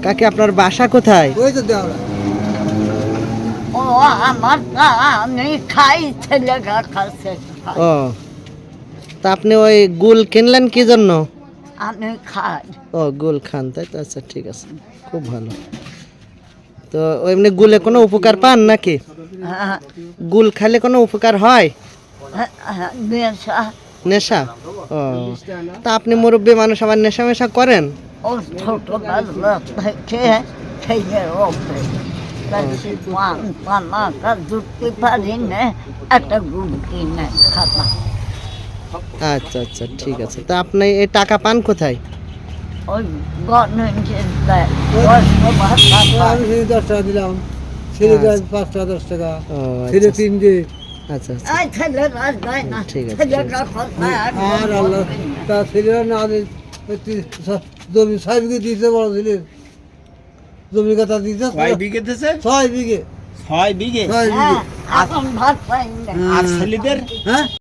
কাকি আপনার বাসা কোথায়? ওই তো দেওয়া ও আমার না আমি খাই ছেলেরা কাছে খাই। ও, তা আপনি ওই গুল কিনলেন কি জন্য? আমি খাই। ও, গুল খান, তাই তো? আচ্ছা, ঠিক আছে, খুব ভালো। তো এমনি গুলে কোনো উপকার পান নাকি? হ্যাঁ, গুল খেলে কোনো উপকার হয়? নেশা নেশা? ও, তা আপনি মুরব্বী মানুষ, আবার নেশা মেশা করেন? ও ছোটবেলা থেকে খেয়ে ওঠে। পান পানাটা জুটতে পারি না, একটা গুড় কিনে খাতা। আচ্ছা আচ্ছা, ঠিক আছে। তা আপনি এই টাকা পান কোথায়? ওই গভর্নমেন্টের দেয় 10 টাকা দিলাম, ছেলে দেয় 5 টাকা 10 টাকা, ও, ছেলে আচ্ছা 3 দিয়ে। আচ্ছা আচ্ছা, এই ছেলেরা দেয় না, ঠিক আছে, ছেলেরা কোথায় আর আর আল্লাহ তা ছেলেরা না দিয়ে জমি 6 বিঘে দিয়েছে, বড় ছেলে জমি কথা দিয়েছে কয় বিঘে দিছে? 6 বিঘে। 6 বিঘে। 6 বিঘে। হ্যাঁ, এখন ভাত পাই না। আর ছেলেদের হ্যাঁ